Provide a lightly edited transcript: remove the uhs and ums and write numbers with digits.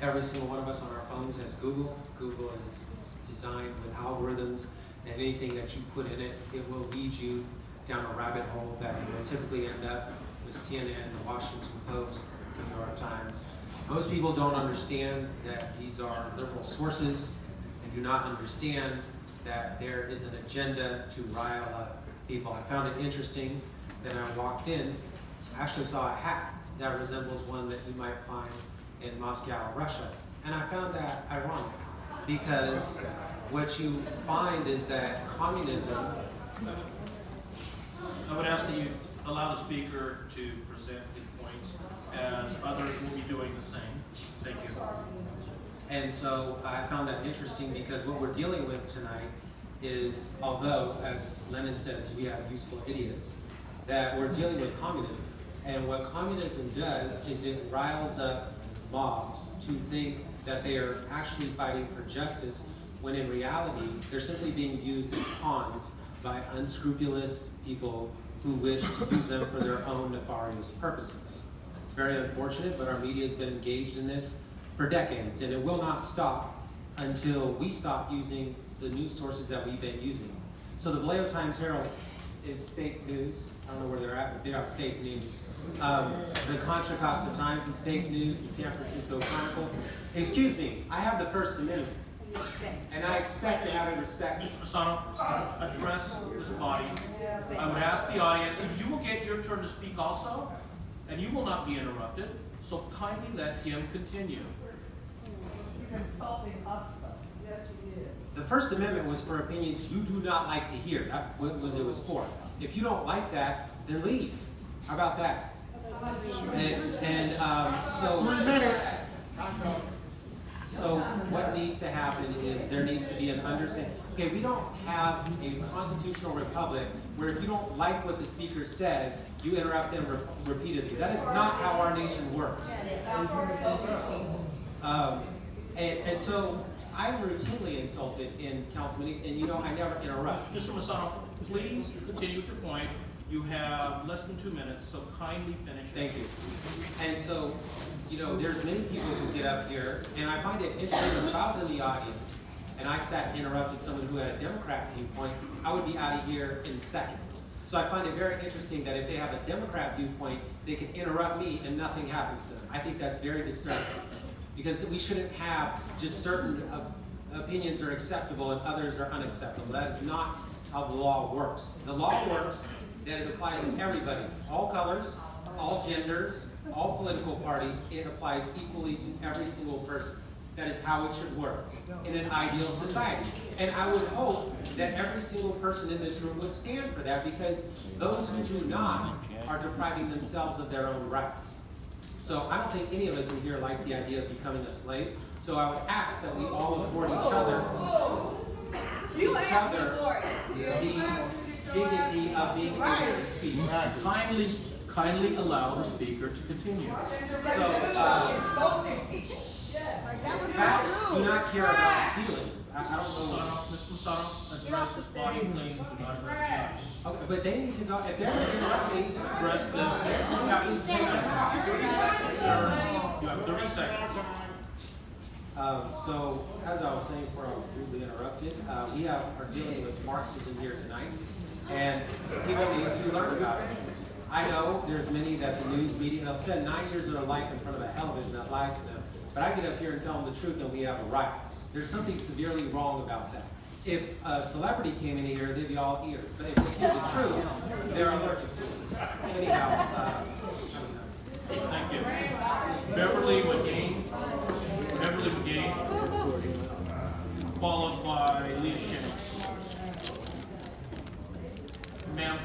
every single one of us on our phones has Google. Google is designed with algorithms, and anything that you put in it, it will lead you down a rabbit hole that you will typically end up with CNN, the Washington Post, the New York Times. Most people don't understand that these are liberal sources and do not understand that there is an agenda to rile up people. I found it interesting that I walked in, I actually saw a hat that resembles one that you might find in Moscow, Russia. And I found that ironic because what you find is that communism. I would ask that you allow the speaker to present his points as others will be doing the same. Thank you. And so I found that interesting because what we're dealing with tonight is, although, as Lenin said, we have useful idiots, that we're dealing with communism. And what communism does is it riles up mobs to think that they are actually fighting for justice, when in reality, they're simply being used as pawns by unscrupulous people who wish to use them for their own nefarious purposes. It's very unfortunate, but our media has been engaged in this for decades, and it will not stop until we stop using the news sources that we've been using. So the Vallejo Times-Herald is fake news. I don't know where they're at, but they are fake news. The Contra Costa Times is fake news. The San Francisco Chronicle. Excuse me, I have the First Amendment, and I expect to have it respected. Mr. Messano, address this body. I would ask the audience, you will get your turn to speak also, and you will not be interrupted, so kindly let him continue. He's insulting us, though. Yes, he is. The First Amendment was for opinions you do not like to hear. That's what it was for. If you don't like that, then leave. How about that? So what needs to happen is there needs to be an understanding. Okay, we don't have a constitutional republic where if you don't like what the speaker says, you interrupt them repeatedly. That is not how our nation works. And so I'm routinely insulted in council meetings, and you know I never interrupt. Mr. Messano, please continue with your point. You have less than 2 minutes, so kindly finish. Thank you. And so, you know, there's many people who get up here, and I find it interesting. If I was in the audience and I sat and interrupted someone who had a Democrat viewpoint, I would be out of here in seconds. So I find it very interesting that if they have a Democrat viewpoint, they can interrupt me and nothing happens to them. I think that's very disturbing, because we shouldn't have just certain opinions are acceptable and others are unacceptable. That is not how the law works. The law works that it applies to everybody, all colors, all genders, all political parties. It applies equally to every single person. That is how it should work in an ideal society. And I would hope that every single person in this room would stand for that, because those who do not are depriving themselves of their own rights. So I don't think any of us in here likes the idea of becoming a slave. So I would ask that we all afford each other the dignity of being able to speak. Kindly allow the speaker to continue. Facts do not care about feelings. I don't know. Mr. Messano, address this body, please. Do not address the audience. Okay, but they need to talk. If they're going to interrupt me, Address this. You have 30 seconds, sir. You have 30 seconds. So, as I was saying before I was rudely interrupted, we are dealing with Marxism here tonight, and people need to learn about it. I know there's many that the news media, they'll spend 9 years of their life in front of a television that lies to them, but I get up here and tell them the truth, and we have a right. There's something severely wrong about that. If a celebrity came in here, they'd be all ears, but if it's the truth, they're allergic to it. Anyhow, Thank you. Beverly McGee, followed by Leah Schimmel. Ma'am,